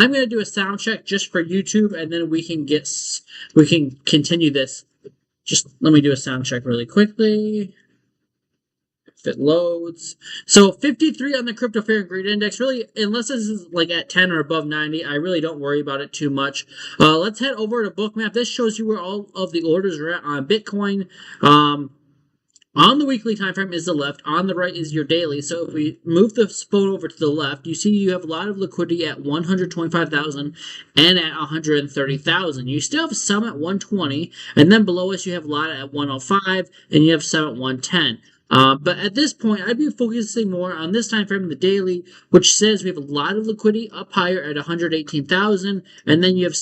I'm going to do a sound check just for YouTube, and then we can continue this. Just let me do a sound check really quickly. If it loads. So 53 on the crypto fear and greed index. Really, unless this is like at 10 or above 90, I really don't worry about it too much. Let's head over to Bookmap. This shows you where all of the orders are at on Bitcoin. On the weekly time frame is the left. On the right is your daily. So if we move the phone over to the left, you see you have a lot of liquidity at 125,000 and at 130,000. You still have some at 120, and then below us you have a lot at 105, and you have some at 110. But at this point, I'd be focusing more on this time frame, the daily, which says we have a lot of liquidity up higher at 118,000, and then you have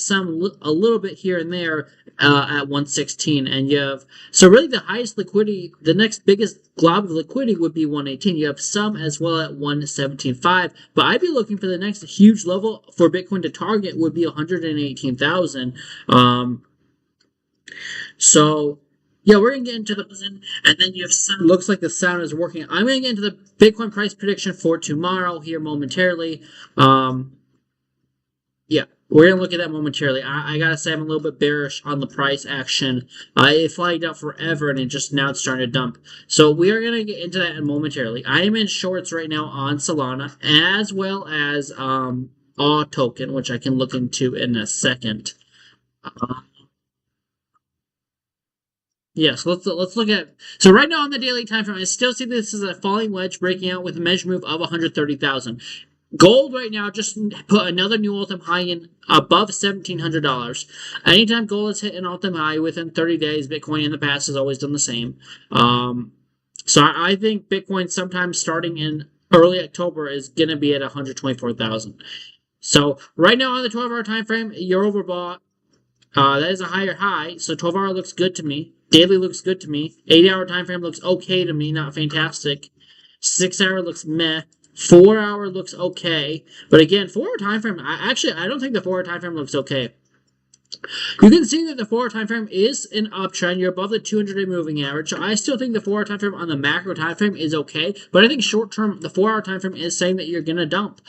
a little bit here and there at 116, and you have so really the highest liquidity, the next biggest glob of liquidity would be 118. You have some as well at 117.5, but I'd be looking for the next huge level for Bitcoin to target would be 118,000. So. Yeah, we're going to get into the button, and then you have sound. Looks like the sound is working. I'm going to get into the Bitcoin price prediction for tomorrow here momentarily. Yeah, we're going to look at that momentarily. I got to say I'm a little bit bearish on the price action. It flagged out forever, and now it's starting to dump. So we are going to get into that momentarily. I am in shorts right now on Solana, as well as AW token, which I can look into in a second. Yes, let's look at. So right now on the daily time frame, I still see this as a falling wedge breaking out with a measure move of 130,000. Gold right now just put another new all-time high in above $1,700. Anytime gold has hit an all-time high within 30 days, Bitcoin in the past has always done the same. So I think Bitcoin sometime starting in early October is going to be at 124,000. So right now on the 12-hour time frame, you're overbought. That is a higher high, so 12-hour looks good to me. Daily looks good to me. 8-hour time frame looks okay to me, not fantastic. 6-hour looks meh. 4-hour looks okay. But again, 4-hour time frame, I don't think the 4-hour time frame looks okay. You can see that the 4-hour time frame is an uptrend. You're above the 200-day moving average. So I still think the 4-hour time frame on the macro time frame is okay. But I think short term, the 4-hour time frame is saying that you're going to dump.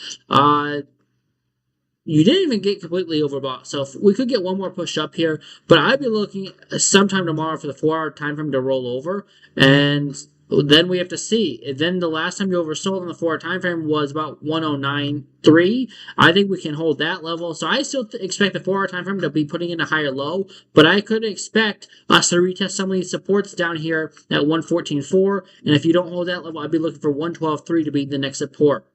You didn't even get completely overbought, so if we could get one more push up here, but I'd be looking sometime tomorrow for the 4-hour time frame to roll over, and then we have to see. Then the last time you oversold on the 4-hour time frame was about 109.3. I think we can hold that level, so I still expect the 4-hour time frame to be putting in a higher low, but I could expect us to retest some of these supports down here at 114.4, and if you don't hold that level, I'd be looking for 112.3 to be the next support.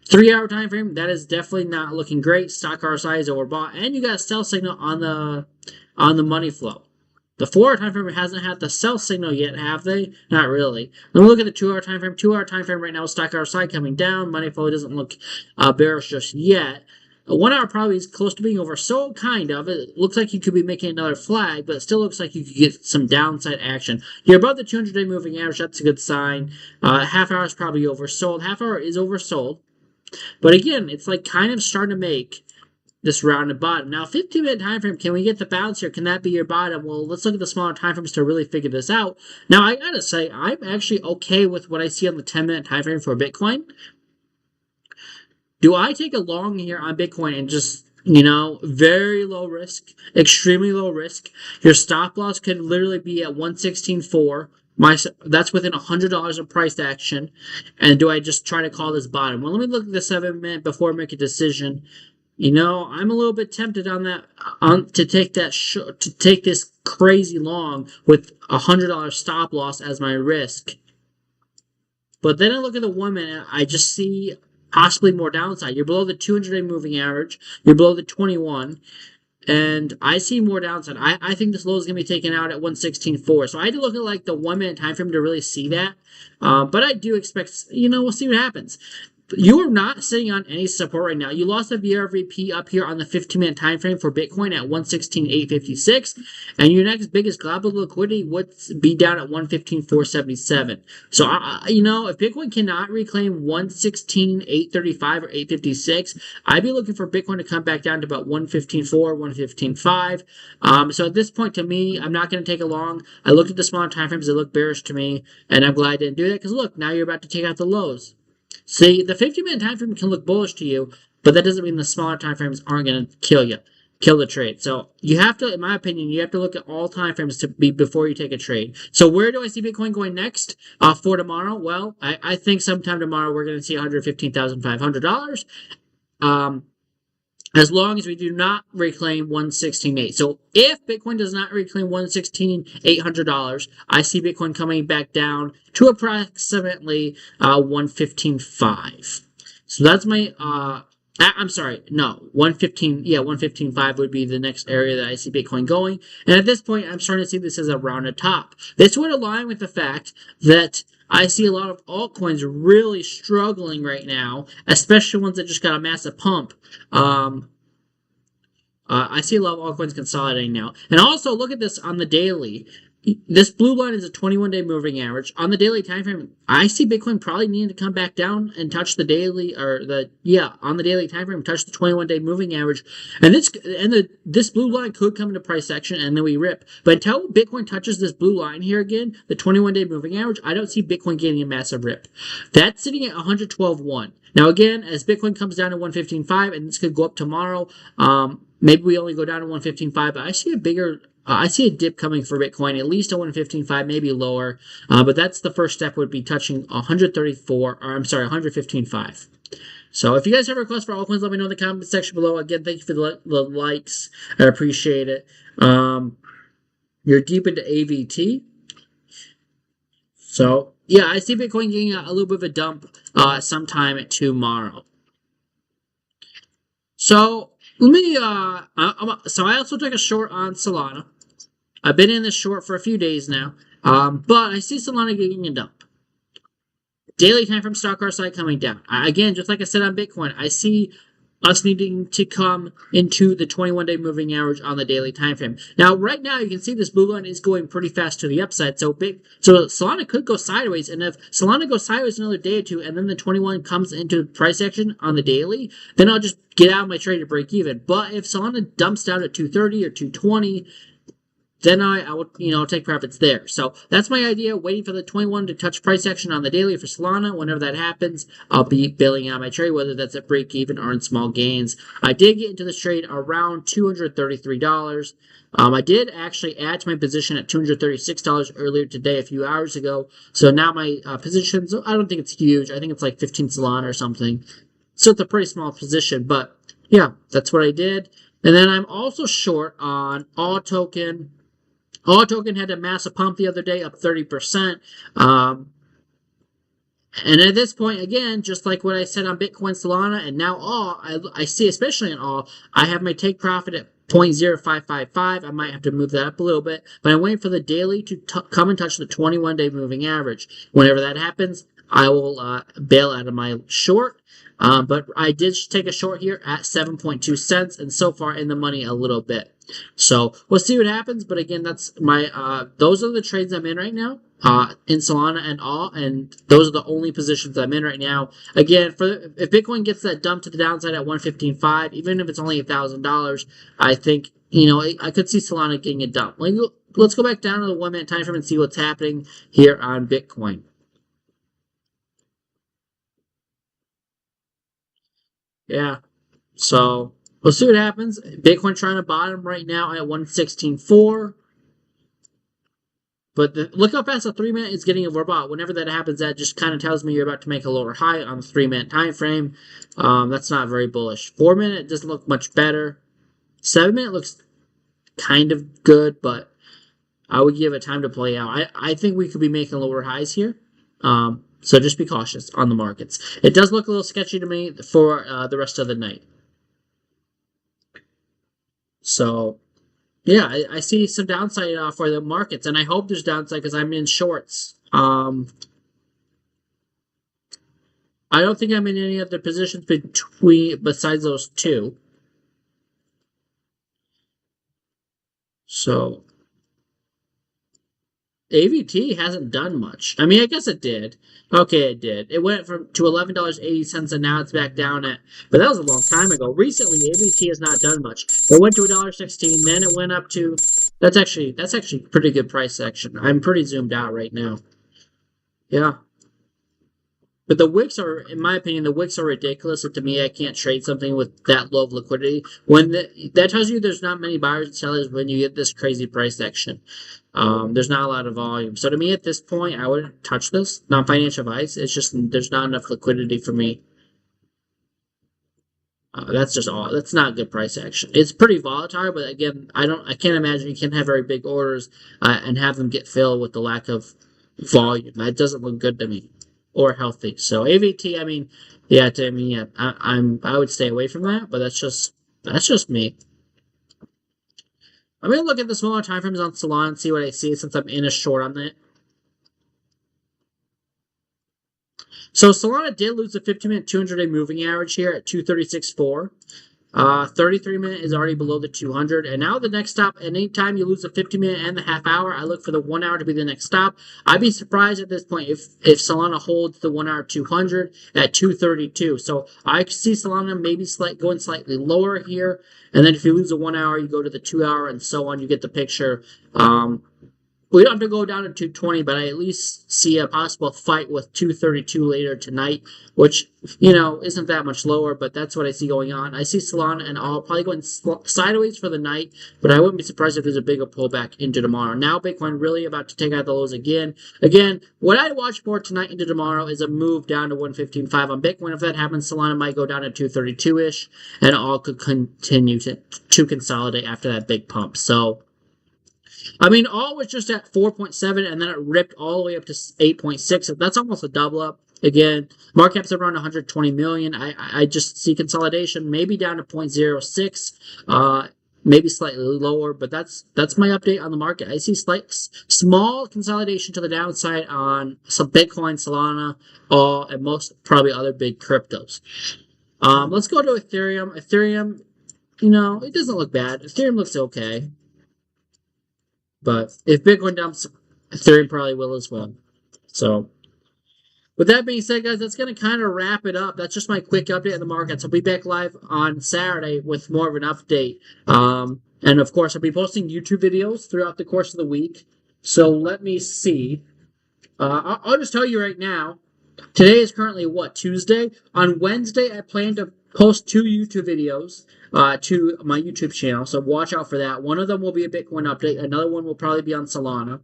3-hour time frame, that is definitely not looking great. Stock RSI is overbought, and you got a sell signal on the money flow. The 4-hour time frame hasn't had the sell signal yet, have they? Not really. Let me look at the 2-hour time frame. 2-hour time frame right now, stock RSI coming down. Money flow doesn't look bearish just yet. 1-hour probably is close to being oversold, kind of. It looks like you could be making another flag, but it still looks like you could get some downside action. You're above the 200-day moving average. That's a good sign. Half-hour is probably oversold. Half-hour is oversold. But again, it's like kind of starting to make this rounded bottom. Now, 15-minute time frame, can we get the bounce here? Can that be your bottom? Well, let's look at the smaller time frames to really figure this out. Now, I gotta say, I'm actually okay with what I see on the 10-minute time frame for Bitcoin. Do I take a long here on Bitcoin and just, very low risk, extremely low risk? Your stop loss could literally be at 116.4. That's within $100 of price action. And do I just try to call this bottom? Well, let me look at the 7-minute before I make a decision. I'm a little bit tempted on that to take this crazy long with $100 stop loss as my risk. But then I look at the 1 minute, I just see possibly more downside. You're below the 200-day moving average. You're below the 21. And I see more downside. I think this low is going to be taken out at 116.4. So I had to look at like the 1 minute time frame to really see that. But I do expect, we'll see what happens. You are not sitting on any support right now. You lost a VRVP up here on the 15-minute time frame for Bitcoin at 116.856, and your next biggest global liquidity would be down at 115.477. So, if Bitcoin cannot reclaim 116.835 or 856, I'd be looking for Bitcoin to come back down to about 115.4, 115.5. So at this point, to me, I'm not going to take a long. I looked at the smaller time frames; they look bearish to me, and I'm glad I didn't do that because look, now you're about to take out the lows. See, the 50-minute time frame can look bullish to you. but that doesn't mean the smaller time frames aren't going to kill the trade. So you have to, in my opinion, you have to look at all time frames to be before you take a trade. So where do I see Bitcoin going next for tomorrow? Well, I think sometime tomorrow we're going to see $115,500. As long as we do not reclaim 116.8. So if Bitcoin does not reclaim $116,800, I see Bitcoin coming back down to approximately 115.5. So that's my I'm sorry, no, 115, yeah, 115.5 would be the next area that I see Bitcoin going. And at this point, I'm starting to see this as a rounded top. This would align with the fact that I see a lot of altcoins really struggling right now, especially ones that just got a massive pump. I see a lot of altcoins consolidating now. And also, look at this on the daily. This blue line is a 21-day moving average. On the daily time frame, I see Bitcoin probably needing to come back down and touch the daily, on the daily time frame, touch the 21-day moving average. And this blue line could come into price action and then we rip. But until Bitcoin touches this blue line here again, the 21-day moving average, I don't see Bitcoin getting a massive rip. That's sitting at 112.1. Now again, as Bitcoin comes down to 115.5, and this could go up tomorrow, maybe we only go down to 115.5, but I see a dip coming for Bitcoin, at least at 115.5, maybe lower. But that's the first step, would be touching 115.5. So if you guys have requests for altcoins, let me know in the comment section below. Again, thank you for the likes. I appreciate it. You're deep into AVT. So yeah, I see Bitcoin getting a little bit of a dump sometime tomorrow. So let me, so I also took a short on Solana. I've been in this short for a few days now, but I see Solana getting a dump. Daily time from stock RSI coming down. Again, just like I said on Bitcoin, I see us needing to come into the 21-day moving average on the daily time frame. Now, right now, you can see this blue line is going pretty fast to the upside. So Solana could go sideways, and if Solana goes sideways another day or two, and then the 21 comes into price action on the daily, then I'll just get out of my trade to break even. But if Solana dumps down at 230 or 220, then I would, take profits there. So that's my idea, waiting for the 21 to touch price action on the daily for Solana. Whenever that happens, I'll be bailing out my trade, whether that's at break even or in small gains. I did get into this trade around $233. I did actually add to my position at $236 earlier today, a few hours ago. So now my positions, I don't think it's huge. I think it's like 15 Solana or something. So it's a pretty small position, but yeah, that's what I did. And then I'm also short on All Token. All Token had a massive pump the other day, up 30%. And at this point, again, just like what I said on Bitcoin, Solana, and now All, I see, especially in All, I have my take profit at 0.0555. I might have to move that up a little bit, but I'm waiting for the daily to come and touch the 21-day moving average. Whenever that happens, I will bail out of my short. But I did take a short here at 7.2 cents, and so far in the money a little bit. So we'll see what happens. But again, that's my those are the trades I'm in right now in Solana and All, and those are the only positions I'm in right now. Again, if Bitcoin gets that dump to the downside at 115.5, even if it's only $1,000, I think I could see Solana getting a dump. Let's go back down to the 1 minute time frame and see what's happening here on Bitcoin. Yeah, so we'll see what happens. Bitcoin trying to bottom right now at 116.4. But look how fast the 3 minute is getting overbought. Whenever that happens, that just kind of tells me you're about to make a lower high on the 3 minute time frame. That's not very bullish. 4 minute doesn't look much better. 7 minute looks kind of good, but I would give it time to play out. I think we could be making lower highs here. So just be cautious on the markets. It does look a little sketchy to me for the rest of the night. So, yeah, I see some downside for the markets, and I hope there's downside because I'm in shorts. I don't think I'm in any other positions besides those two. So, AVT hasn't done much. I mean, I guess it did. Okay, it did. It went to $11.80, and now it's back down at. But that was a long time ago. Recently, AVT has not done much. It went to $1.16, then it went up to. That's actually pretty good price action. I'm pretty zoomed out right now. Yeah. But the wicks are, in my opinion, the wicks are ridiculous. And to me, I can't trade something with that low of liquidity. That tells you there's not many buyers and sellers when you get this crazy price action. There's not a lot of volume. So to me, at this point, I wouldn't touch this. Not financial advice. It's just there's not enough liquidity for me. That's just all. That's not good price action. It's pretty volatile, but again, I can't imagine you can have very big orders and have them get filled with the lack of volume. That doesn't look good to me or healthy. So AVT, I mean, yeah, to me, yeah, I would stay away from that. But that's just me. I'm gonna look at the smaller time frames on Solana and see what I see since I'm in a short on it. So Solana did lose the 15-minute 200-day moving average here at 236.4. 33-minute is already below the 200. And now the next stop, anytime you lose the 50-minute and the half hour, I look for the 1 hour to be the next stop. I'd be surprised at this point if Solana holds the 1 hour 200 at 232. So I see Solana maybe going slightly lower here. And then if you lose the 1 hour, you go to the 2 hour and so on. You get the picture. We don't have to go down to 220, but I at least see a possible fight with 232 later tonight, which, isn't that much lower, but that's what I see going on. I see Solana and all probably going sideways for the night, but I wouldn't be surprised if there's a bigger pullback into tomorrow. Now Bitcoin really about to take out the lows again. Again, what I watch for tonight into tomorrow is a move down to 115.5 on Bitcoin. If that happens, Solana might go down to 232-ish, and all could continue to consolidate after that big pump. So, I mean, all was just at 4.7, and then it ripped all the way up to 8.6. That's almost a double up. Again, market cap's around 120 million. I just see consolidation, maybe down to 0.06, maybe slightly lower, but that's my update on the market. I see small consolidation to the downside on some Bitcoin, Solana, and most probably other big cryptos. Let's go to Ethereum. Ethereum, it doesn't look bad. Ethereum looks okay. But if Bitcoin dumps, Ethereum probably will as well. So, with that being said, guys, that's going to kind of wrap it up. That's just my quick update on the markets. I'll be back live on Saturday with more of an update. And of course, I'll be posting YouTube videos throughout the course of the week. So let me see. I'll just tell you right now. Today is currently Tuesday? On Wednesday, I plan to post 2 YouTube videos to my YouTube channel, so watch out for that. One of them will be a Bitcoin update. Another one will probably be on Solana.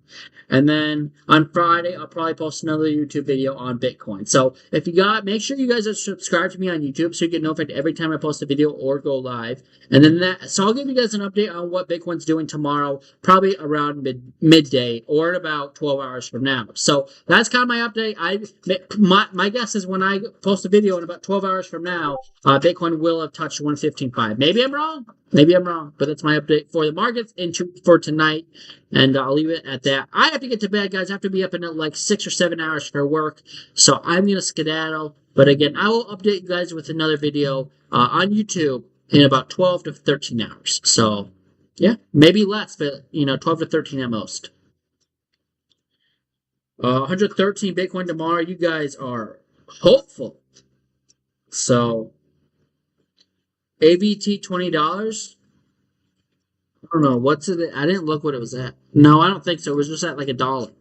And then on Friday, I'll probably post another YouTube video on Bitcoin. So if make sure you guys are subscribed to me on YouTube so you get notified every time I post a video or go live. And then so I'll give you guys an update on what Bitcoin's doing tomorrow, probably around midday or in about 12 hours from now. So that's kind of my update. My guess is when I post a video in about 12 hours from now, Bitcoin will have touched 115.5. Maybe I'm wrong, but that's my update for the markets for tonight, and I'll leave it at that. I have to get to bed, guys. I have to be up in like 6 or 7 hours for work, so I'm gonna skedaddle. But again, I will update you guys with another video on YouTube in about 12 to 13 hours. So yeah, maybe less, but 12 to 13 at most. 113 Bitcoin tomorrow. You guys are hopeful. So AVT $20. I don't know what's it. I didn't look what it was at. No, I don't think so. It was just at like $1.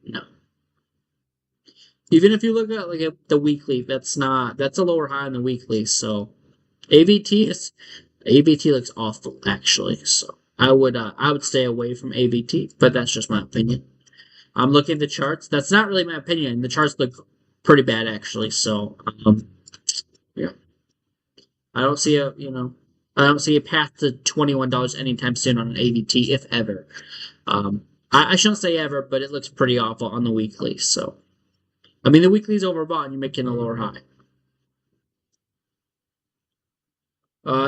No. Even if you look at the weekly, that's a lower high on the weekly. So AVT looks awful actually. So I would stay away from AVT, but that's just my opinion. I'm looking at the charts. That's not really my opinion. The charts look pretty bad actually. So yeah. I don't see a path to $21 anytime soon on an AVT, if ever. I shouldn't say ever, but it looks pretty awful on the weekly. So, I mean, the weekly's overbought and you're making a lower high.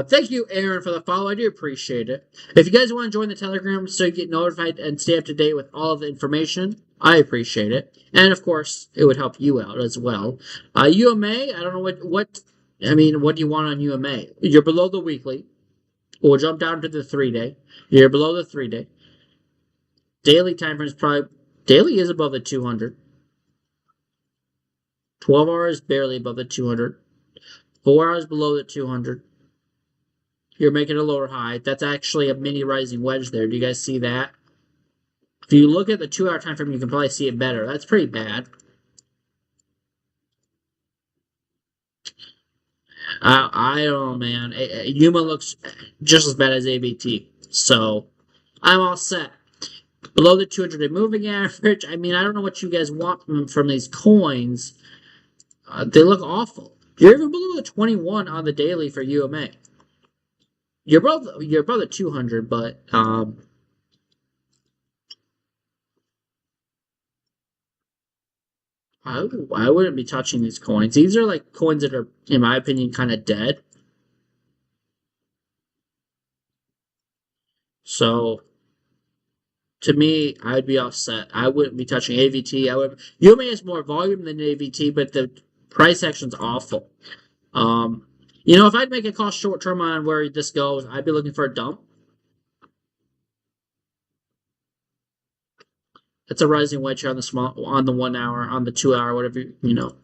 Thank you, Aaron, for the follow. I do appreciate it. If you guys want to join the Telegram so you get notified and stay up to date with all of the information, I appreciate it. And of course, it would help you out as well. UMA, I don't know what do you want on UMA? You're below the weekly. We'll jump down to the 3-day. You're below the 3-day. Daily time frame daily is above the 200. 12 hours barely above the 200. 4 hours below the 200. You're making a lower high. That's actually a mini rising wedge there. Do you guys see that? If you look at the 2-hour time frame, you can probably see it better. That's pretty bad. I don't know, man. Yuma looks just as bad as ABT. So I'm all set. Below the 200-day moving average. I mean, I don't know what you guys want from these coins. They look awful. You're even below the 21 on the daily for UMA. You're above the 200, but I wouldn't be touching these coins. These are like coins that are, in my opinion, kind of dead. So to me, I'd be offset. I wouldn't be touching AVT. I would. UMA has more volume than AVT, but the price action's awful. Um, if I'd make a call short term on where this goes, I'd be looking for a dump. It's a rising wedge here on the small, on the 1 hour, on the 2 hour, whatever you know.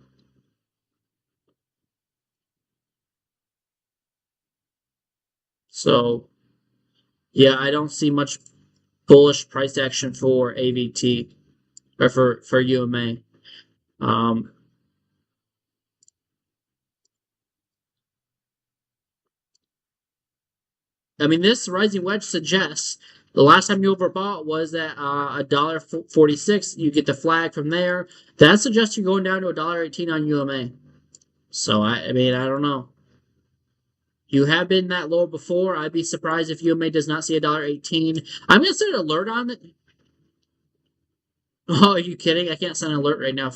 So yeah, I don't see much bullish price action for AVT or for UMA. Um, I mean, this rising wedge suggests the last time you overbought was at $1.46. You get the flag from there. That suggests you're going down to $1.18 on UMA. So I mean, I don't know. You have been that low before. I'd be surprised if UMA does not see $1.18. I'm gonna set an alert on it. Oh, are you kidding? I can't send an alert right now.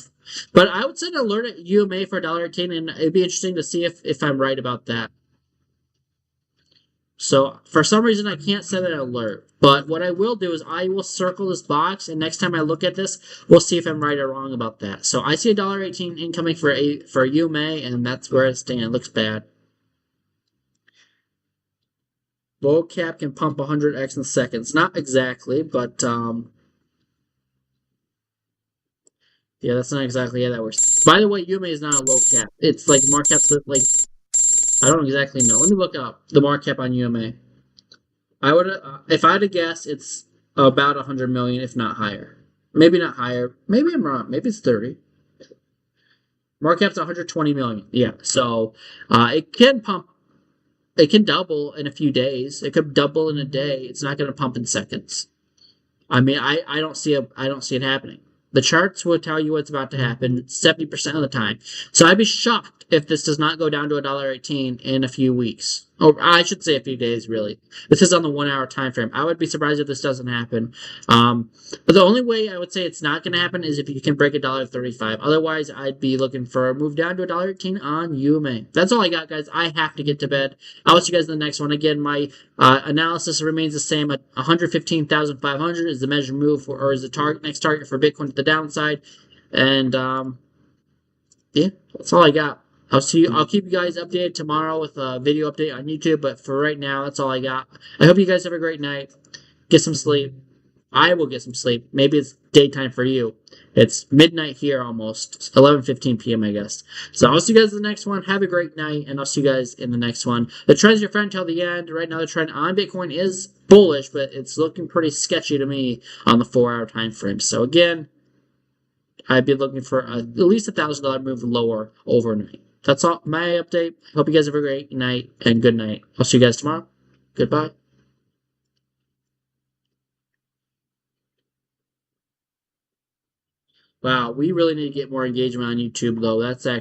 But I would send an alert at UMA for $1.18, and it'd be interesting to see if I'm right about that. So for some reason I can't set an alert. But what I will do is I will circle this box, and next time I look at this, we'll see if I'm right or wrong about that. So I see $1.18 incoming for UMA, and that's where I stand. It looks bad. Low cap can pump 100x in seconds. Not exactly, but yeah, that's not exactly how that works. By the way, UMA is not a low cap. It's like market cap's like I don't exactly know. Let me look up the market cap on UMA. I would, if I had to guess, it's about 100 million, if not higher. Maybe not higher. Maybe I'm wrong. Maybe it's 30. Market cap's 120 million. Yeah. So it can pump. It can double in a few days. It could double in a day. It's not going to pump in seconds. I mean, I don't see it happening. The charts will tell you what's about to happen 70% of the time. So I'd be shocked if this does not go down to $1.18 in a few weeks. Or I should say a few days, really. This is on the 1 hour time frame. I would be surprised if this doesn't happen. But the only way I would say it's not going to happen is if you can break $1.35. Otherwise, I'd be looking for a move down to $1.18 on UMA. That's all I got, guys. I have to get to bed. I'll see you guys in the next one. Again, my analysis remains the same. At 115,500 is the measured move, or is the next target for Bitcoin to the downside. And yeah, that's all I got. I'll keep you guys updated tomorrow with a video update on YouTube. But for right now, that's all I got. I hope you guys have a great night. Get some sleep. I will get some sleep. Maybe it's daytime for you. It's midnight here almost. It's 11:15 p.m. I guess. So I'll see you guys in the next one. Have a great night, and I'll see you guys in the next one. The trend's your friend till the end. Right now, the trend on Bitcoin is bullish, but it's looking pretty sketchy to me on the 4 hour time frame. So again, I'd be looking for at least $1,000 move lower overnight. That's all my update. Hope you guys have a great night and good night. I'll see you guys tomorrow. Goodbye. Wow, we really need to get more engagement on YouTube though. That's actually